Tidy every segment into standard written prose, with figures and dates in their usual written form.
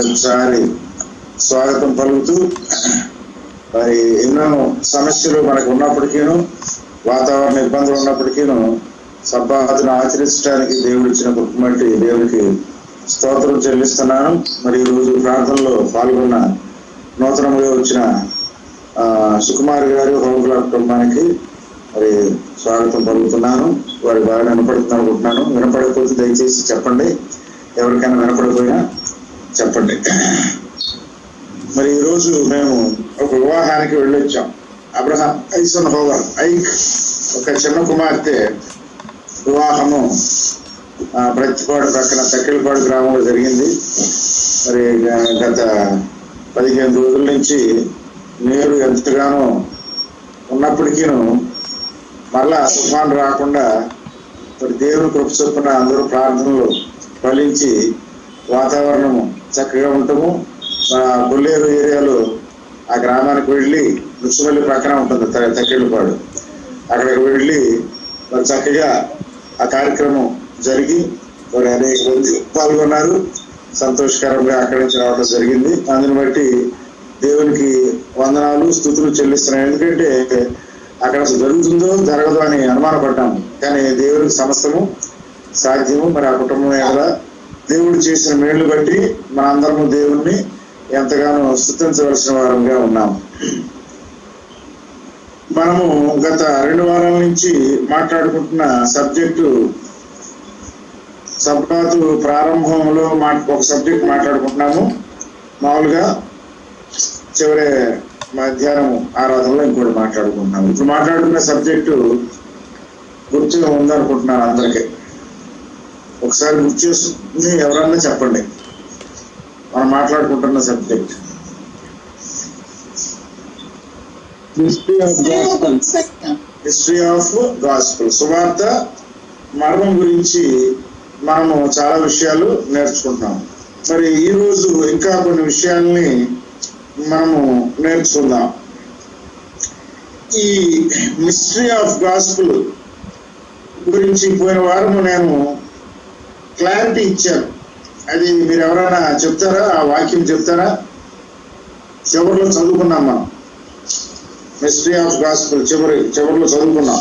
మరొకసారి స్వాగతం పలుకుతూ, మరి ఎన్నో సమస్యలు మనకు ఉన్నప్పటికీను, వాతావరణ ఇబ్బందులు ఉన్నప్పటికీను సబ్బాతును ఆచరించడానికి దేవుడు ఇచ్చిన కృపమట్టి దేవుడికి స్తోత్రం చెల్లిస్తున్నాను. మరి ఈరోజు ప్రార్థనలో పాల్గొన్న నూతనంగా వచ్చిన సుకుమార్ గారు హోంగుల కుటుంబానికి మరి స్వాగతం పలుకుతున్నాను. వారి బాగా వినపడుతుంది అనుకుంటున్నాను. వినపడకపోతే దయచేసి చెప్పండి, ఎవరికైనా వినపడిపోయినా చెప్పండి. మరి ఈరోజు మేము ఒక వివాహానికి వెళ్ళొచ్చాం. అబ్రహాం ఐసన్ హోవర్ ఐక్ ఒక చిన్న కుమార్తె వివాహము ప్రతిపాడు పక్కన తక్కిలపాడు గ్రామంలో జరిగింది. మరి గత 15 రోజుల నుంచి నీరు ఎంతగానో ఉన్నప్పటికీను మళ్ళా తుఫాను రాకుండా మరి దేవుని కృప చొప్పున అందరూ ప్రార్థనలు ఫలించి వాతావరణము చక్కగా ఉండటము. బొల్లేరు ఏరియాలో ఆ గ్రామానికి వెళ్ళి రుచిమల్లి పక్కన ఉంటుంది తక్కిళ్ళపాడు, అక్కడికి వెళ్ళి మరి చక్కగా ఆ కార్యక్రమం జరిగి మరి అనేక మంది పాల్గొన్నారు. సంతోషకరంగా అక్కడి నుంచి రావడం జరిగింది. అందుని బట్టి దేవునికి వందనాలు స్తుతులు చెల్లిస్తున్నాను. ఎందుకంటే అక్కడ జరుగుతుందో జరగదో అని అనుమానపడ్డాము, కానీ దేవునికి సమస్తము సాధ్యము. మరి ఆ కుటుంబం ఎలా దేవుడు చేసిన మేళ్లు బట్టి మనందరము దేవుణ్ణి ఎంతగానో స్తుతించవలసిన వారంగా ఉన్నాము. మనము గత 2 వారాల నుంచి మాట్లాడుకుంటున్న సబ్జెక్టు సబ్బాతు ప్రారంభంలో ఒక సబ్జెక్ట్ మాట్లాడుకుంటున్నాము. మామూలుగా చివరి మధ్యాహ్నం ఆరాధనలో ఇంకోటి మాట్లాడుకుంటున్నాము. ఇప్పుడు మాట్లాడుకున్న సబ్జెక్టు గుర్తుగా ఉందనుకుంటున్నాను అందరికీ. ఒకసారి గుర్తు చేసుకుని ఎవరన్నా చెప్పండి మనం మాట్లాడుకుంటున్న సబ్జెక్ట్. హిస్టరీ ఆఫ్ గాస్పెల్, సువార్త మర్మం గురించి మనము చాలా విషయాలు నేర్చుకుంటాం. మరి ఈరోజు ఇంకా కొన్ని విషయాల్ని మనము నేర్చుకుందాం. ఈ మిస్టరీ ఆఫ్ గాస్పెల్ గురించి పోయిన వారము నేను క్లారిటీ ఇచ్చాను. అది మీరు ఎవరైనా చెప్తారా? ఆ వాక్యం చెప్తారా? చివరిలో చదువుకున్నాం మనం. మిస్టరీ ఆఫ్ గాస్పెల్ చివరిలో చదువుకున్నాం,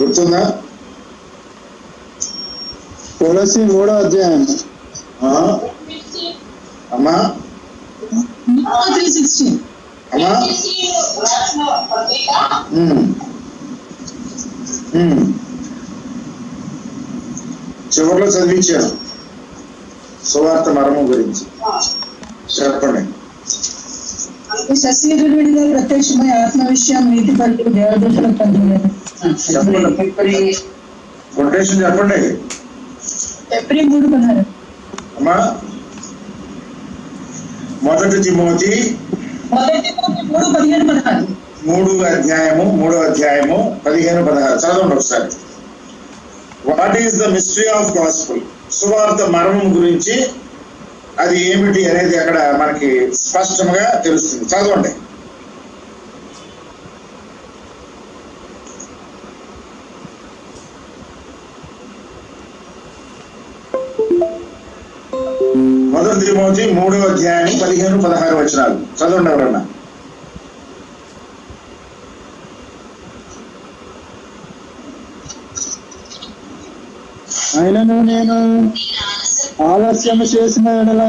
గుర్తుందా? తులసి 3వ అధ్యాయం అమ్మా. అమ్మా చివరిలో చదివించాను సువార్త మర్మం గురించి. చెప్పండి. శశీరుడిగా ప్రత్యక్షమై ఆత్మ విషయం నీతి పలికి దేవదూతలకు కొటేషన్ చెప్పండి. ఫిబ్రవరి 3:16. అమ్మా, 1 తిమోతి 3వ అధ్యాయము 15-16 చదవండి ఒకసారి. What is the mystery of gospel? సువార్త మర్మం గురించి అది ఏమిటి అనేది అక్కడ మనకి స్పష్టంగా తెలుస్తుంది. చదవండి. మొదటి తిమోతి 3వ అధ్యాయం 15-16 వచనాలు చదవండి ఎవరన్నా. ఆయనను నేను ఆలస్యము చేసిన ఎడల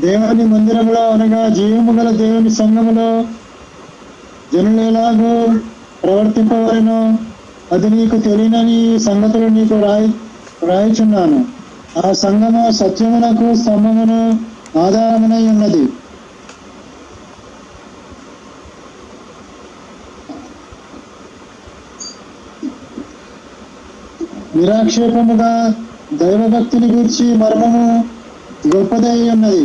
దేవుని మందిరంలో అనగా జీవము గల దేవుని సంఘములో జనులు ఎలాగూ ప్రవర్తింపవలెనో అది నీకు తెలియనని సంగతులు నీకు రాయిచున్నాను. ఆ సంఘము సత్యమునకు స్తంభమును ఆధారమునై ఉన్నది. నిరాక్షేపముగా దైవభక్తిని గూర్చి మర్మము గొప్పదై ఉన్నది.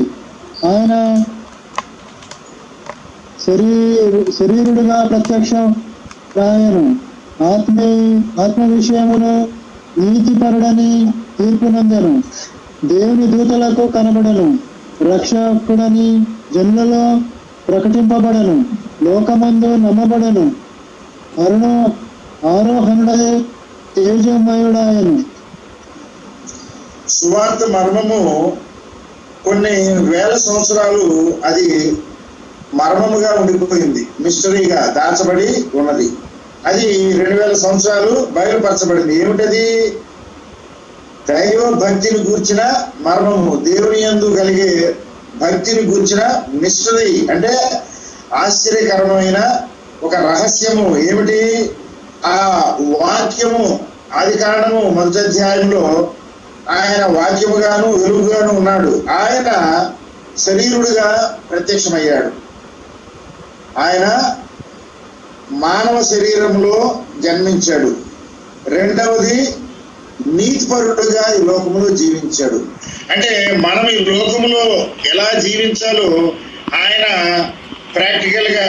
ఆయన శరీరుడుగా ప్రత్యక్షం రాయను. ఆత్మ విషయమును నీతిపరుడని తీర్పునందెను. దేవుని దూతలకు కనబడను. రక్షకుడని జనులలో ప్రకటింపబడను. లోకమందు నమ్మబడను. ఆరోహణుడై తేజమయుడాయను. సువార్త మర్మము కొన్ని వేల సంవత్సరాలు అది మర్మముగా ఉండిపోయింది, మిస్టరీగా దాచబడి ఉన్నది. అది 2000 సంవత్సరాలు బయలుపరచబడింది. ఏమిటది? దైవ భక్తిని గూర్చిన మర్మము, దేవుని యందు కలిగే భక్తిని గూర్చిన మిస్టరీ, అంటే ఆశ్చర్యకరమైన ఒక రహస్యము. ఏమిటి? ఆ వాక్యము ఆది కాండము 1వ అధ్యాయంలో ఆయన వాక్యముగాను వెలుగుగాను ఉన్నాడు. ఆయన శరీరుడుగా ప్రత్యక్షమయ్యాడు. ఆయన మానవ శరీరంలో జన్మించాడు. రెండవది, నీతిపరుడుగా ఈ లోకములో జీవించాడు. అంటే మనం ఈ లోకములో ఎలా జీవించాలో ఆయన ప్రాక్టికల్ గా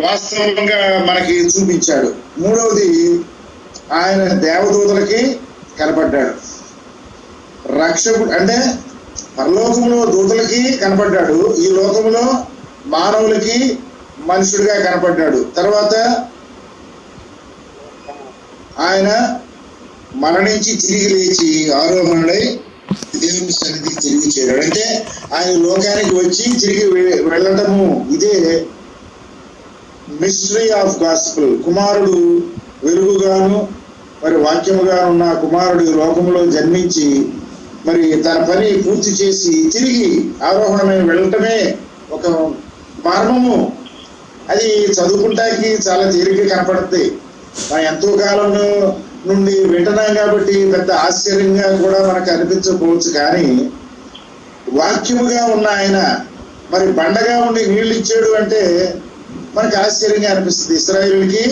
వాస్తవంగా మనకి చూపించాడు. మూడవది, ఆయన దేవదూతలకి కనపడ్డాడు. రక్షకుడు అంటే పరలోకంలో దూతలకి కనపడ్డాడు, ఈ లోకంలో మానవులకి మనుషుడిగా కనపడ్డాడు. తర్వాత ఆయన మరణించి తిరిగి లేచి ఆరోహణుడై దేవుని సన్నిధికి తిరిగి చేరాడు. అంటే ఆయన లోకానికి వచ్చి తిరిగి వెళ్ళటము, ఇదే మిస్టరీ ఆఫ్ గాస్పెల్. కుమారుడు వెలుగుగాను మరి వాక్యముగా ఉన్న కుమారుడు లోకంలో జన్మించి మరి తన పని పూర్తి చేసి తిరిగి ఆరోహణమై వెళ్ళటమే ఒక మర్మము. అది చదువుకుంటానికి చాలా తేలిక కనపడుతుంది. మనం ఎంతో కాలం నుండి వింటున్నాం కాబట్టి పెద్ద ఆశ్చర్యంగా కూడా మనకు అనిపించకపోవచ్చు. కానీ వాక్యముగా ఉన్న ఆయన మరి బండగా ఉండి నీళ్ళు ఇచ్చాడు అంటే మనకు ఆశ్చర్యంగా అనిపిస్తుంది. ఇశ్రాయేలుకి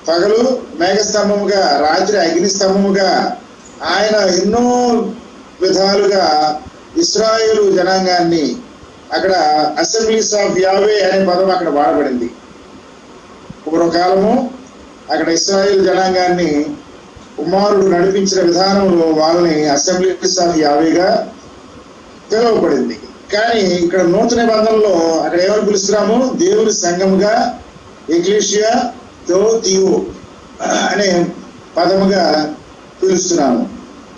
పగలు మేఘస్తంభముగా, రాత్రి అగ్నిస్తంభముగా ఆయన ఎన్నో విధాలుగా ఇశ్రాయేలు జనాంగాన్ని, అక్కడ అసెంబ్లీస్ ఆఫ్ యావే అనే పదం అక్కడ వాడబడింది. పూర్వకాలము అక్కడ ఇశ్రాయేలు జనాంగాన్ని కుమారుడు నడిపించిన విధానంలో వాళ్ళని అసెంబ్లీస్ ఆఫ్ యావేగా పిలువబడింది. కానీ ఇక్కడ నూతన నిబంధనలో అక్కడ ఏమని పిలుస్తున్నాము? దేవుని సంఘముగా, ఎక్లీషియా థియో అనే పదముగా పిలుస్తున్నాము.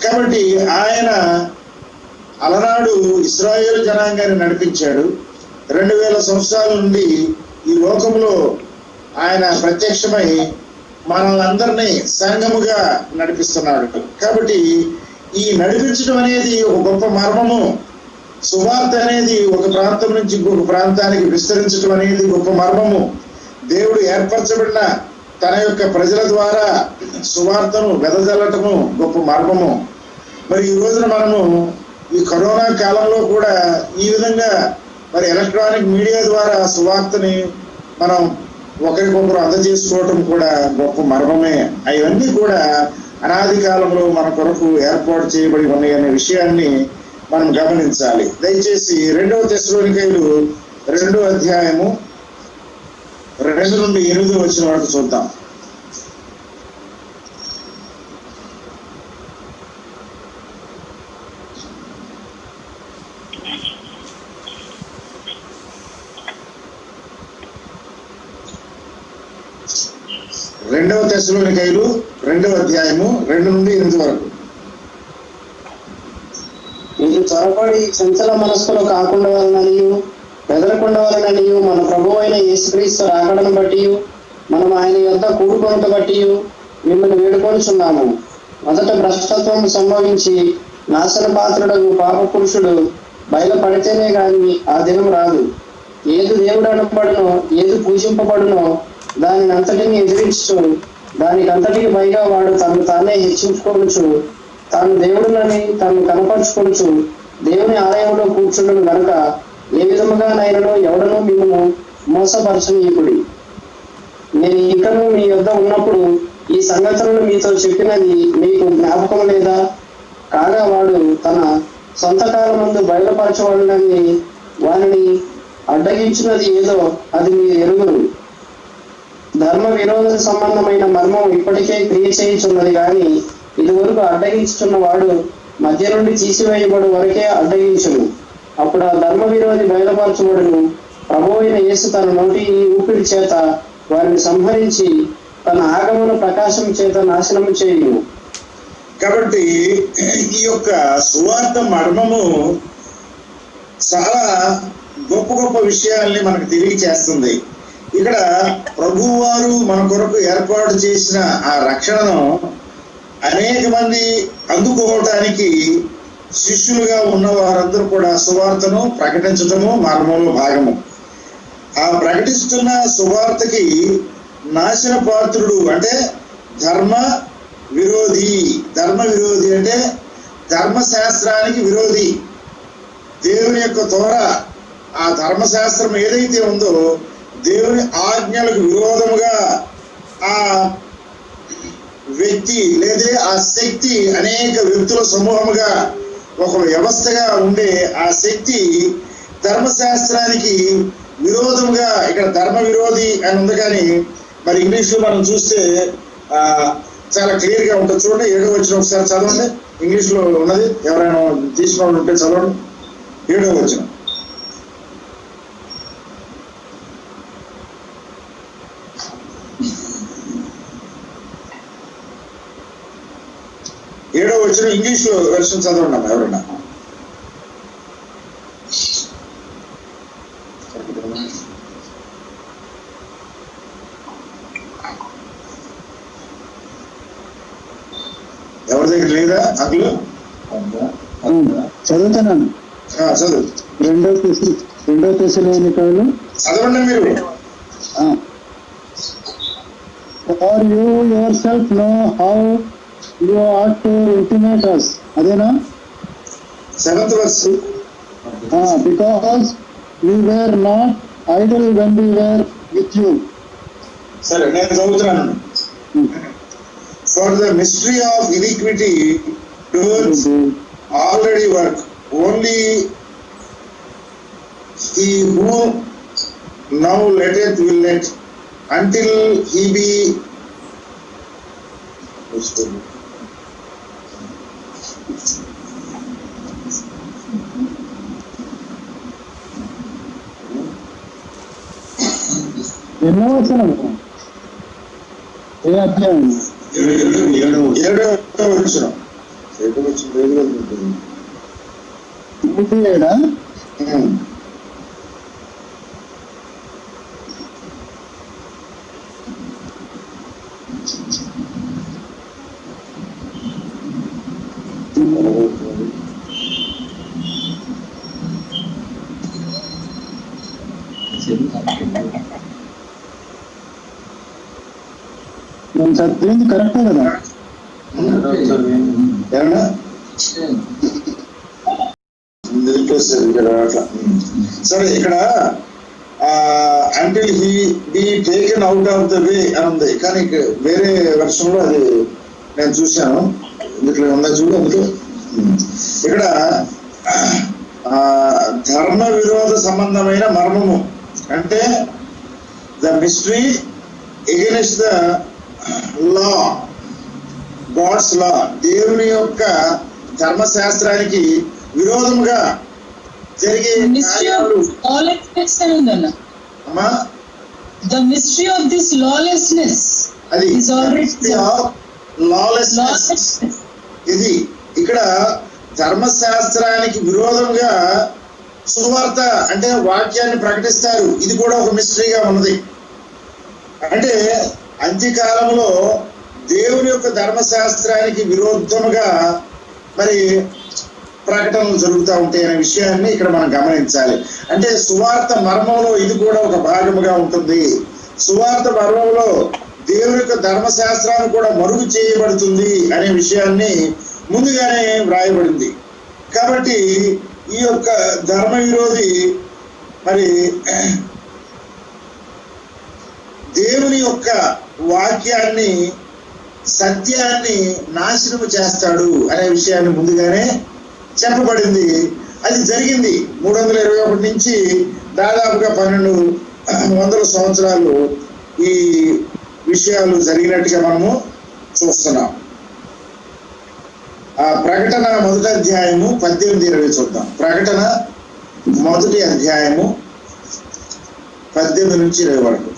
కాబట్టి ఆయన అలనాడు ఇశ్రాయేలు జనాంగాన్ని నడిపించాడు. 2000 సంవత్సరాల నుండి ఈ లోకంలో ఆయన ప్రత్యక్షమై మనల్ని సంఘముగా నడిపిస్తున్నాడు. కాబట్టి ఈ నడిపించడం అనేది ఒక గొప్ప మర్మము. సువార్త అనేది ఒక ప్రాంతం నుంచి ఇంకొక ప్రాంతానికి విస్తరించడం అనేది గొప్ప మర్మము. దేవుడు ఏర్పరచబడిన తన యొక్క ప్రజల ద్వారా సువార్తను వెదజల్లటము గొప్ప మర్మము. మరి ఈ రోజున మనము ఈ కరోనా కాలంలో కూడా ఈ విధంగా మరి ఎలక్ట్రానిక్ మీడియా ద్వారా సువార్తని మనం ఒకరికొకరు అందజేసుకోవటం కూడా గొప్ప మర్మమే. అవన్నీ కూడా అనాది కాలంలో మన కొరకు ఏర్పాటు చేయబడి ఉన్నాయి అనే విషయాన్ని మనం గమనించాలి. దయచేసి 2వ తెస్సలోనికైలు 2వ అధ్యాయము 2 నుండి 8 వచ్చిన వరకు చూద్దాం. రెండవ తెస్సలోనికైలు 2వ అధ్యాయము 2 నుండి 8 వరకు. మీరు త్వరపడి చంచల మనస్కులు కాకుండా వలననియు బెదరకుండా వలననియు మన ప్రభువు అయిన యేసుక్రీస్తు రాకడను బట్టి మనం ఆయన యొద్ద కూడుకొనుట బట్టి మిమ్మల్ని వేడుకొనుచున్నాము. మొదట భ్రష్టత్వం సంభవించి నాశన పాత్రుడు పాప పురుషుడు బయలుపడితేనే గాని ఆ దినం రాదు. ఏది దేవుడు అనబడునో, ఏది పూజింపబడునో దానిని అంతటిని ఎదిరించు, దానికంతటికి పైగా వాడు తను తానే హెచ్చించుకోవచ్చు. తాను దేవుడునని తను కనపరుచుకోవచ్చు. దేవుని ఆలయంలో కూర్చుండను గనుక ఏ విధముగా నైనను ఎవడను మిమ్మల్ని మోసపరచనీయుడి. నేను ఇంకను మీ యొద్ద ఉన్నప్పుడు ఈ సంగతులను మీతో చెప్పినది మీకు జ్ఞాపకం లేదా? కాగా వాడు తన సొంత కాలం ముందు బయలుపరచబడినని వారిని అడ్డగించినది ఏదో అది మీరు ఎరుగురు. ధర్మ విరోధ సంబంధమైన మర్మం ఇప్పటికే క్రియ చేయుచున్నది కానీ ఇదివరకు అడ్డగించుతున్న వాడు మధ్య నుండి తీసివేయబడు వరకే అడ్డగించును. అప్పుడు ఆ ధర్మ విరోధి బయలుపరచబడును. ప్రభువు అయిన యేసు తన నోటి ఊపిరి చేత వారిని సంహరించి తన ఆగమన ప్రకాశం చేత నాశనము చేయును. కాబట్టి ఈ యొక్క సువార్త మర్మము చాలా గొప్ప గొప్ప విషయాల్ని మనకు తెలియచేస్తుంది. ఇక్కడ ప్రభువారు మన కొరకు ఏర్పాటు చేసిన ఆ రక్షణను అనేక మంది అందుకోవటానికి శిష్యులుగా ఉన్న వారందరూ కూడా సువార్తను ప్రకటించటము మర్మంలో భాగము. ఆ ప్రకటిస్తున్న సువార్తకి నాశన పాత్రుడు అంటే ధర్మ విరోధి అంటే ధర్మశాస్త్రానికి విరోధి. దేవుని యొక్క ద్వారా ఆ ధర్మశాస్త్రం ఏదైతే ఉందో దేవుని ఆజ్ఞలకు విరోధముగా ఆ వ్యక్తి లేదా ఆ శక్తి అనేక వ్యక్తుల సమూహముగా ఒక వ్యవస్థగా ఉండే ఆ శక్తి ధర్మశాస్త్రానికి విరోధంగా ఇక్కడ ధర్మ విరోధి అని ఉంది. కానీ మరి ఇంగ్లీష్ లో మనం చూస్తే చాలా క్లియర్ గా ఉంటుంది. చూడండి 7వ వచనం ఒకసారి చదవండి. ఇంగ్లీష్ లో ఉన్నది, ఎవరైనా తీసుకున్న ఉంటే చదవండి. 7వ వచనం. ఇంగ్లీష్ లో వెర్షన్ చదవండి అమ్మా ఎవరన్నా. ఎవరి దగ్గర లేదా అందులో? చదువుతున్నాను. చదువు. 2 తెస్సలోనికయులు చదవండి మీరు. For you yourself know how you ought to intimate us. అదేనా? 7th verse. Because we were not idle when we were with you. సరే నేను చదువుతున్నాను. For the mystery of iniquity does already work. Only he who now letteth will let until he be ఎన్నో వచనం? ఏ అధ్యాయం? 7వ వచనం. 37. నేను చదివింది కరెక్టే కదా? ఏమన్నా సరే ఇక్కడ until he be taken out of the way అని ఉంది. కానీ వేరే వర్షంలో అది నేను చూశాను. ఇందులో ఉందా చూడు. అందులో ఇక్కడ ధర్మ విరోధ సంబంధమైన మర్మము అంటే the mystery against the law, God's law, దేవుని యొక్క ధర్మశాస్త్రానికి విరోధముగా జరిగే అమ్మా. The mystery of this lawlessness అది is already lawlessness. ఇది ఇక్కడ ధర్మశాస్త్రానికి విరోధంగా సువార్త అంటే వాక్యాన్ని ప్రకటిస్తారు. ఇది కూడా ఒక మిస్టరీగా ఉన్నది. అంటే అంత్యకాలంలో దేవుని యొక్క ధర్మశాస్త్రానికి విరోధముగా మరి ప్రకటనలు జరుగుతూ ఉంటాయి అనే విషయాన్ని ఇక్కడ మనం గమనించాలి. అంటే సువార్త మర్మంలో ఇది కూడా ఒక భాగముగా ఉంటుంది. సువార్త మర్మంలో దేవుని యొక్క ధర్మశాస్త్రాన్ని కూడా మరుగు చేయబడుతుంది అనే విషయాన్ని ముందుగానే వ్రాయబడింది. కాబట్టి ఈ యొక్క ధర్మ విరోధి మరి దేవుని యొక్క వాక్యాన్ని, సత్యాన్ని నాశనము చేస్తాడు అనే విషయాన్ని ముందుగానే చెప్పబడింది. అది జరిగింది. 321 నుంచి దాదాపుగా 1200 సంవత్సరాలు ఈ విషయాలు జరిగినట్టుగా మనము చూస్తున్నాం. ఆ ప్రకటన 1వ అధ్యాయము 18-20 చూద్దాం. ప్రకటన 1వ అధ్యాయము 18 నుంచి 20 వరకు.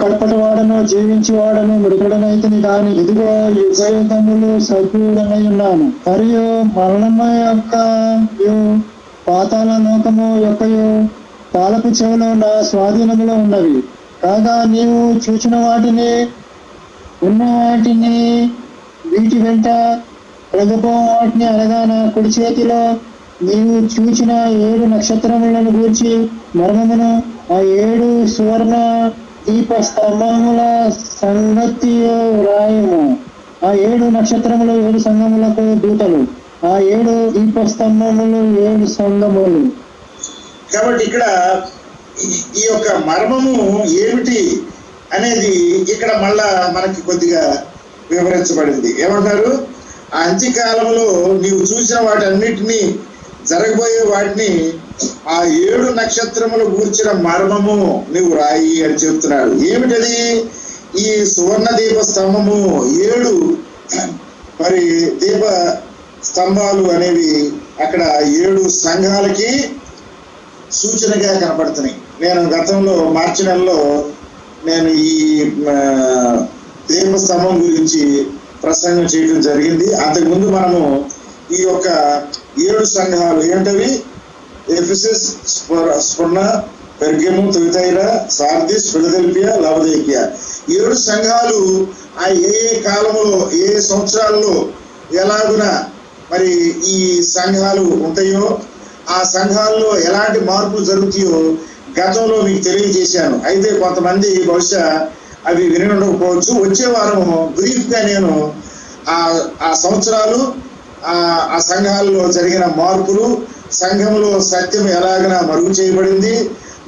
కడపటి వాడను జీవించి వాడను మృగుడనైతిని కాని ఇదిగో యుగయుగములు సజీవుడనై ఉన్నాను. మరియు మరణము యొక్క పాతాళ లోకము యొక్కయు తాళపు చెవులు నా స్వాధీనములో ఉన్నవి. కాగా నీవు చూచిన వాటిని ఉన్న వాటిని వీటి వెంట రఘుపోవం వాటిని అనగా నా కుడి చేతిలో నీవు చూచిన 7 నక్షత్రములను గూర్చి మర్మమును ఆ 7 సువర్ణ దీప స్తంభముల సంగతి వ్రాయము. ఆ 7 నక్షత్రములు 7 సంఘములకు దూతలు, ఆ 7 దీప స్తంభములు 7 సంఘములు. కాబట్టి ఇక్కడ ఈ యొక్క మర్మము ఏమిటి అనేది ఇక్కడ మళ్ళా మనకి కొద్దిగా వివరించబడింది. ఏమంటారు? ఆ అంత్యకాలంలో నీవు చూసిన వాటన్నిటినీ జరగబోయే వాటిని ఆ 7 నక్షత్రములు గూర్చిన మర్మము నువ్వు రాయి అని చెప్తున్నాడు. ఏమిటది? ఈ సువర్ణ దీప స్తంభము 7 మరి దీప స్తంభాలు అనేవి అక్కడ 7 సంఘాలకి సూచనగా కనపడుతున్నాయి. నేను గతంలో మార్చి నెలలో నేను ఈ దీప స్తంభం గురించి ప్రసంగం చేయడం జరిగింది. అంతకుముందు మనము ఈ యొక్క 7 సంఘాలు ఏంటవి? ఎఫెసస్, స్మరణ, పెర్గము, తుయతైరా, సార్దిస్, ఫిలదెల్ఫియా, లవోదికియా 7 సంఘాలు ఆ ఏ కాలంలో ఏ సంవత్సరాల్లో ఎలాగున మరి ఈ సంఘాలు ఉంటాయో, ఆ సంఘాల్లో ఎలాంటి మార్పులు జరుగుతాయో గతంలో మీకు తెలియజేశాను. అయితే కొంతమంది బహుశా అవి విని ఉండకపోవచ్చు. వచ్చే వారం బ్రీఫ్ గా నేను ఆ సంవత్సరాలు, ఆ సంఘాల్లో జరిగిన మార్పులు, సంఘంలో సత్యం ఎలాగైనా మరుగు చేయబడింది,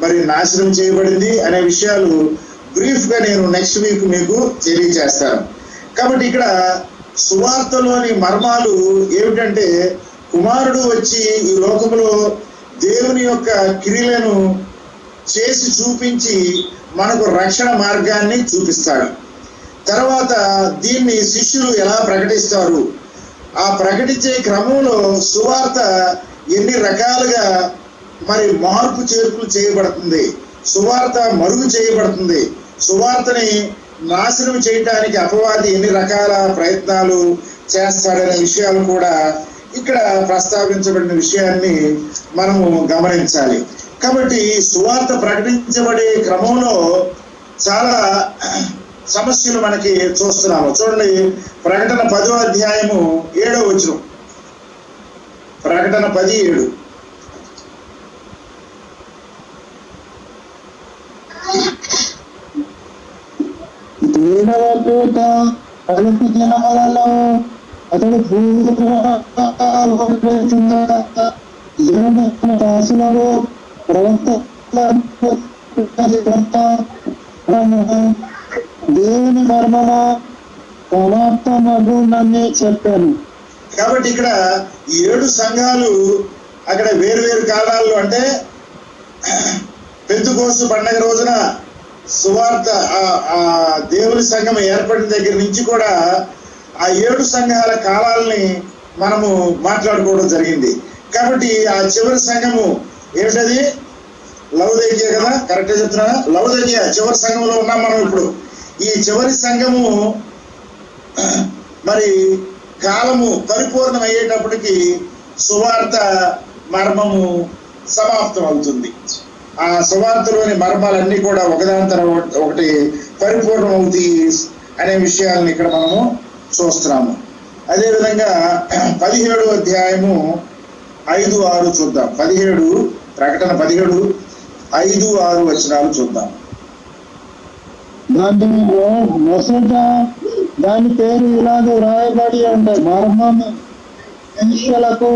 మరి నాశనం చేయబడింది అనే విషయాలు బ్రీఫ్ గా నేను నెక్స్ట్ వీక్ మీకు తెలియజేస్తాను. కాబట్టి ఇక్కడ సువార్తలోని మర్మాలు ఏమిటంటే, కుమారుడు వచ్చి ఈ లోకంలో దేవుని యొక్క క్రియలను చేసి చూపించి మనకు రక్షణ మార్గాన్ని చూపిస్తాడు. తర్వాత దీన్ని శిష్యులు ఎలా ప్రకటిస్తారు, ఆ ప్రకటించే క్రమంలో సువార్త ఎన్ని రకాలుగా మరి మార్పు చేర్పులు చేయబడుతుంది, సువార్త మరుగు చేయబడుతుంది, సువార్తని నాశనం చేయడానికి అపవాది ఎన్ని రకాల ప్రయత్నాలు చేస్తాడనే విషయాలు కూడా ఇక్కడ ప్రస్తావించబడిన విషయాన్ని మనము గమనించాలి. కాబట్టి సువార్త ప్రకటించబడే క్రమంలో చాలా సమస్యలు మనకి చూస్తున్నాము. చూడండి, ప్రకటన 10వ అధ్యాయము 7వ వచనం. ప్రకటన 10:7. దూత అలుపు దినములలో అతడు దాసులను దేవుని మర్మము సమాప్తమగునని చెప్పాను. కాబట్టి ఇక్కడ 7 సంఘాలు అక్కడ వేరు కాలాల్లో, అంటే పెంతెకోస్తు పండగ రోజున సువార్త ఆ దేవుని సంఘం ఏర్పడిన దగ్గర నుంచి కూడా ఆ 7 సంఘాల కాలాలని మనము మాట్లాడుకోవడం జరిగింది. కాబట్టి ఆ చివరి సంఘము ఏమిటది? లవోదికియా కదా, కరెక్ట్గా చెప్తున్నా? లవోదికియా చివరి సంఘంలో ఉన్నాం మనం ఇప్పుడు. ఈ చివరి సంఘము మరి కాలము పరిపూర్ణం అయ్యేటప్పటికి సువార్త మర్మము సమాప్తం అవుతుంది. ఆ సువార్తలోని మర్మాలన్నీ కూడా ఒకదాని తర్వాత ఒకటి పరిపూర్ణం అవుతాయి అనే విషయాలను ఇక్కడ మనము చూస్తున్నాము. అదేవిధంగా 17వ అధ్యాయము 5-6 చూద్దాం. 17 ప్రకటన 17 5-6 వచనాలు చూద్దాం. దాంట్లో మొదట దాని పేరు ఇలాగ వ్రాయబడి ఉండే, మర్మము వేశ్యలకు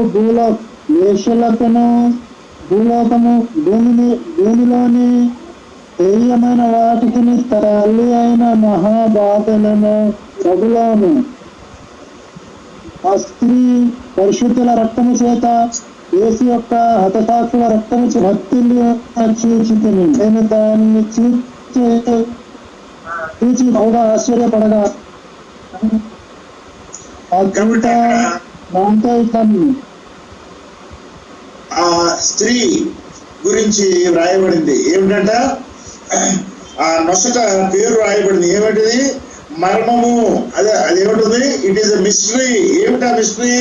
వేశ్యలకును భూలోకము భూమిలోని హేయమైన వాటికి తల్లి అయిన మహాబాధలను ప్రభులోను ఆ స్త్రీ పరిశుద్ధుల రక్తము చేత యేసు యొక్క హతసాక్షుల రక్తము భక్తులు చూచుకుని నేను దానిని చూచి బాగా ఆశ్చర్యపడగా ఆ స్త్రీ గురించి వ్రాయబడింది. ఏమిటంట, ఆ నొసట పేరు రాయబడింది. ఏమిటిది? మర్మము. అదేమిటది? It is a mystery. ఏమిటా మిస్టరీ?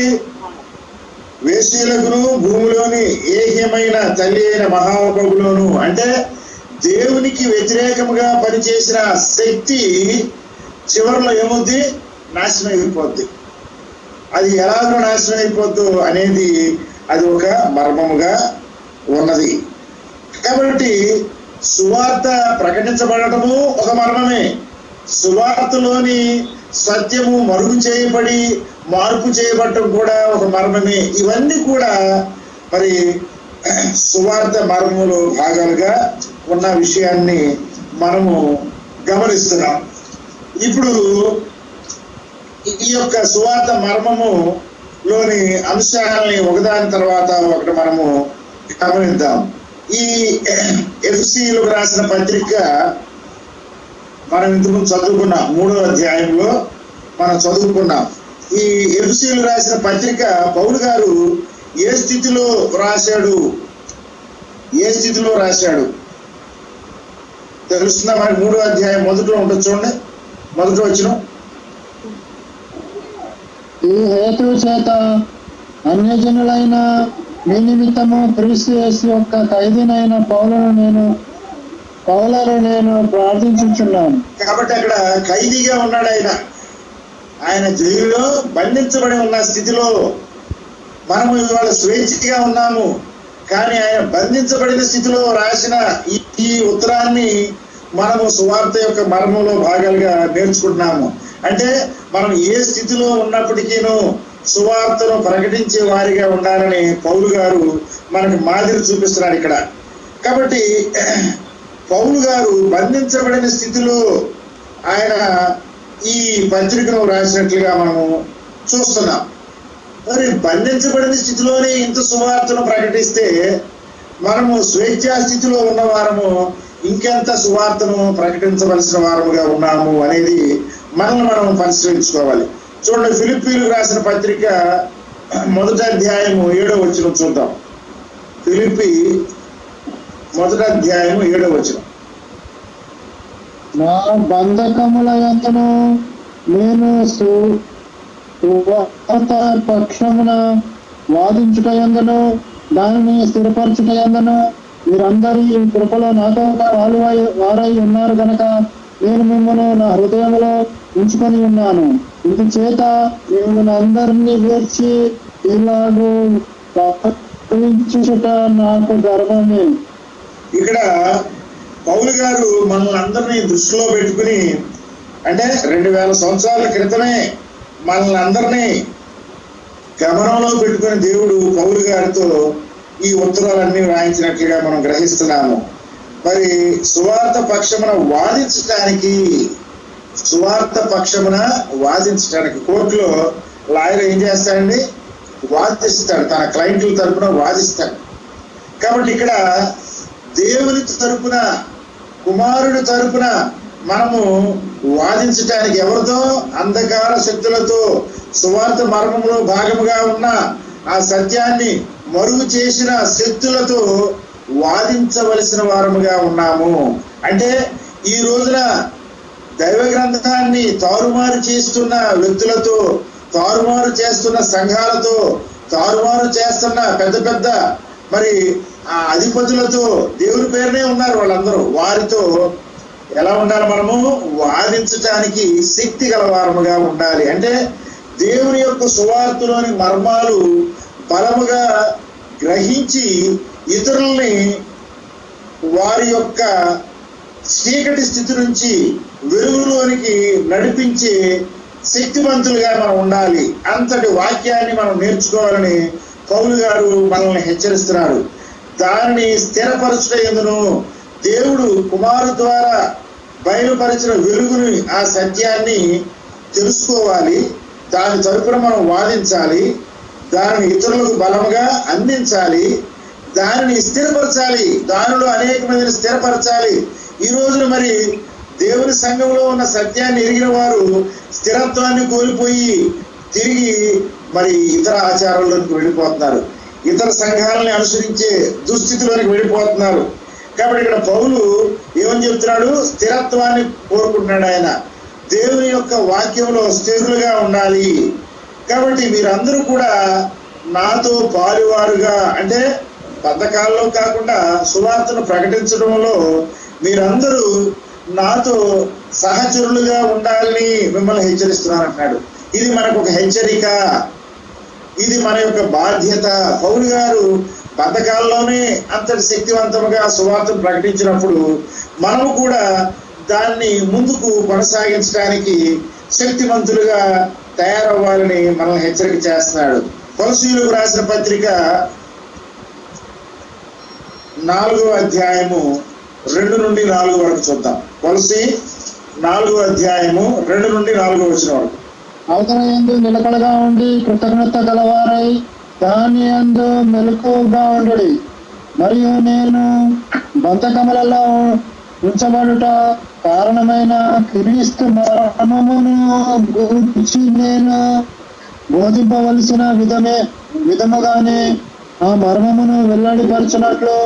వేశ్యలకును భూమిలోని ఏహ్యమైన తల్లి అయిన మహాపగులోను, అంటే దేవునికి వ్యతిరేకముగా పనిచేసిన శక్తి చివరిలో ఏమవుద్ది? నాశనం అయిపోద్ది. అది ఎలాగో నాశనం అయిపోద్దు అనేది అది ఒక మర్మముగా ఉన్నది. కాబట్టి సువార్త ప్రకటించబడటము ఒక మర్మమే. సువార్తలోని సత్యము మరుగు చేయబడి మార్పు చేయబడటం కూడా ఒక మర్మమే. ఇవన్నీ కూడా మరి సువార్త మర్మములో భాగాలుగా ఉన్న విషయాన్ని మనము గమనిస్తున్నాం. ఇప్పుడు ఈ యొక్క సువార్త మర్మములోని అంశాలని ఒకదాని తర్వాత ఒకటి మనము గమనిద్దాం. ఈ ఎఫెసీయులకు రాసిన పత్రిక మనం ఇంతకుముందు చదువుకున్నాం. 3వ అధ్యాయంలో మనం చదువుకున్నాం. ఈ ఎఫెసీయులకు రాసిన పత్రిక పౌలు గారు ఏ స్థితిలో రాశాడు తెలుస్తుందా మనకి? 3వ అధ్యాయం మొదట్లో ఉంటుంది చూడండి, మొదటి వచనం. ఈ హేతువు చేత అన్యజనులైన మీ నిమిత్తము క్రీస్తు యేసు యొక్క ఖైదీనైన పౌలను నేను ప్రార్థించుచున్నాను. కాబట్టి అక్కడ ఖైదీగా ఉన్నాడు ఆయన జైలులో బంధించబడి ఉన్న స్థితిలో మనము ఇవాళ స్వేచ్ఛగా ఉన్నాము. కానీ ఆయన బంధించబడిన స్థితిలో రాసిన ఈ ఉత్తరాన్ని మనము సువార్త యొక్క మర్మంలో భాగాలుగా నేర్చుకుంటున్నాము. అంటే మనం ఏ స్థితిలో ఉన్నప్పటికీను సువార్తను ప్రకటించే వారిగా ఉండాలని పౌలు గారు మనకి మాదిరి చూపిస్తున్నాడు ఇక్కడ. కాబట్టి పౌలు గారు బంధించబడిన స్థితిలో ఆయన ఈ పత్రికను రాసినట్లుగా మనము చూస్తున్నాం. మరి బంధించబడిన స్థితిలోనే ఇంత సువార్తను ప్రకటిస్తే మనము స్వేచ్ఛా స్థితిలో ఉన్న వారము ఇంకెంత సువార్తను ప్రకటించవలసిన వారముగా ఉన్నాము అనేది మనం పరిశీలించుకోవాలి. చూడండి, ఫిలిప్పీలకు రాసిన పత్రిక 1వ అధ్యాయము 7వ వచనం చూద్దాం. ఫిలిప్పీ 1వ అధ్యాయము 7వ వచనం. నా బంధకముల యందును నేను సువార్త పక్షమున వాదించుట యందును దానిని స్థిరపరచుట యందును మీరందరూ ఈ కృపలో నాతో వారై ఉన్నారు కనుక నేను మిమ్మల్ని నా హృదయంలో ఉంచుకొని ఉన్నాను. ఇందుచేత మిమ్మల్ని అందరినీ వేర్చి ఇలాగూ ప్రకటించుట నాకు గర్వమే. ఇక్కడ పౌలు గారు మనల్ని అందరినీ దృష్టిలో పెట్టుకుని, అంటే 2000 సంవత్సరాల క్రితమే మనల్ని అందరినీ గమనంలో పెట్టుకుని దేవుడు పౌలు గారితో ఈ ఉత్తరాలన్నీ రాయించినట్లుగా మనం గ్రహిస్తున్నాము. మరి సువార్త పక్షమున వాదించడానికి కోర్టులో లాయర్ ఏం చేస్తాడండి? వాదిస్తాడు, తన క్లయింట్ల తరపున వాదిస్తాడు. కాబట్టి ఇక్కడ దేవుని తరపున, కుమారుడి తరపున మనము వాదించటానికి ఎవరితో? అంధకార శక్తులతో, సువార్త మర్మంలో భాగముగా ఉన్న ఆ సత్యాన్ని మరుగు చేసిన శక్తులతో వాదించవలసిన వారముగా ఉన్నాము. అంటే ఈ రోజున దైవ గ్రంథాన్ని తారుమారు చేస్తున్న వ్యక్తులతో, తారుమారు చేస్తున్న సంఘాలతో, తారుమారు చేస్తున్న పెద్ద పెద్ద మరి ఆ అధిపతులతో, దేవుని పేరునే ఉన్నారు వాళ్ళందరూ, వారితో ఎలా ఉండాలి? మనము వాదించటానికి శక్తి గలవారముగా ఉండాలి. అంటే దేవుని యొక్క సువార్తలోని మర్మాలు బలముగా గ్రహించి ఇతరుల్ని వారి యొక్క చీకటి స్థితి నుంచి వెలుగులోనికి నడిపించే శక్తివంతులుగా మనం ఉండాలి. అంతటి వాక్యాన్ని మనం నేర్చుకోవాలని పౌలు గారు మనల్ని హెచ్చరిస్తున్నాడు. దానిని స్థిరపరచుట యందును దేవుడు కుమారు ద్వారా బయలుపరిచిన వెలుగుని, ఆ సత్యాన్ని తెలుసుకోవాలి. దాని తరపున మనం వాదించాలి, దానిని ఇతరులకు బలముగా అందించాలి, దానిని స్థిరపరచాలి, దానిలో అనేక మందిని స్థిరపరచాలి. ఈ రోజున మరి దేవుని సంఘంలో ఉన్న సత్యాన్ని ఎరిగిన వారు స్థిరత్వాన్ని కోల్పోయి తిరిగి మరి ఇతర ఆచారాల్లోకి వెళ్ళిపోతున్నారు. ఇతర సంఘాలని అనుసరించే దుస్థితిలోనికి వెళ్ళిపోతున్నారు. కాబట్టి ఇక్కడ పౌలు ఏమని చెప్తున్నాడు? స్థిరత్వాన్ని కోరుకుంటున్నాడు. ఆయన దేవుని యొక్క వాక్యంలో స్థిరులుగా ఉండాలి. కాబట్టి మీరందరూ కూడా నాతో పాలువారుగా, అంటే బద్ధకాల్లో కాకుండా సువార్తను ప్రకటించడంలో మీరందరూ నాతో సహచరులుగా ఉండాలని మిమ్మల్ని హెచ్చరిస్తున్నాను అంటున్నాడు. ఇది మనకు ఒక హెచ్చరిక, ఇది మన యొక్క బాధ్యత. పౌలు గారు బద్ధకాల్లోనే అంతటి శక్తివంతంగా సువార్తను ప్రకటించినప్పుడు మనము కూడా దాన్ని ముందుకు కొనసాగించడానికి శక్తివంతులుగా తయారవ్వాలని మనల్ని హెచ్చరిక చేస్తున్నాడు. కొలసీయులకు రాసిన పత్రిక 4వ అధ్యాయము 2 నుండి 4 వరకు చూద్దాం. కొలసీ 4వ అధ్యాయము 2 నుండి 4 వచనం వరకు. అవతల యందు నిలకడగా ఉండి కృతజ్ఞత గలవారై దాని యందు మెలకుగా ఉండుడి. మరియు నేను బంధకములలో ఉంచబడుట కారణమైన క్రీస్తు మరణమును గురించి నేను బోధింపవలసిన విధముగానే ఆ మర్మమును వెల్లడిపరచినట్లు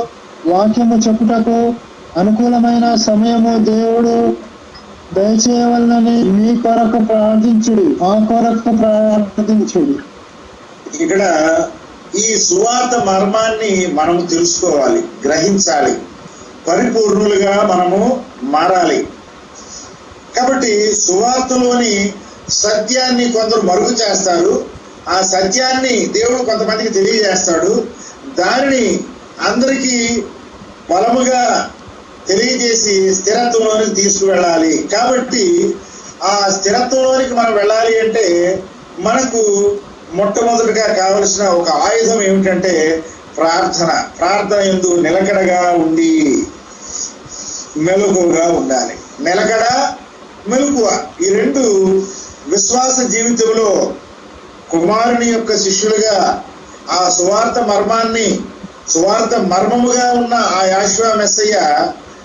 వాక్యము చెప్పుటకు అనుకూలమైన సమయము దేవుడు దయచేయవలనని మీ కొరకు ప్రార్థించుడి, ఆ కొరకు ప్రార్థించుడి. ఇక్కడ ఈ సువార్త మర్మాన్ని మనము తెలుసుకోవాలి, గ్రహించాలి, పరిపూర్ణులుగా మనము మారాలి. కాబట్టి సువార్తలోని సత్యాన్ని కొందరు మరుగు చేస్తారు. ఆ సత్యాన్ని దేవుడు కొంతమందికి తెలియజేస్తాడు. దానిని అందరికీ బలముగా తెలియజేసి స్థిరత్వంలోనికి తీసుకువెళ్ళాలి. కాబట్టి ఆ స్థిరత్వంలోనికి మనం వెళ్ళాలి అంటే మనకు మొట్టమొదటిగా కావలసిన ఒక ఆయుధం ఏమిటంటే ప్రార్థన. ప్రార్థన యందు నిలకడగా ఉండి మెలకువగా ఉండాలి. నిలకడ, మెలకువ, ఈ రెండు విశ్వాస జీవితంలో కుమారుని యొక్క శిష్యులుగా ఆ సువార్త మర్మాన్ని, సువార్త మర్మముగా ఉన్న ఆ యాషువ మెస్సయ్య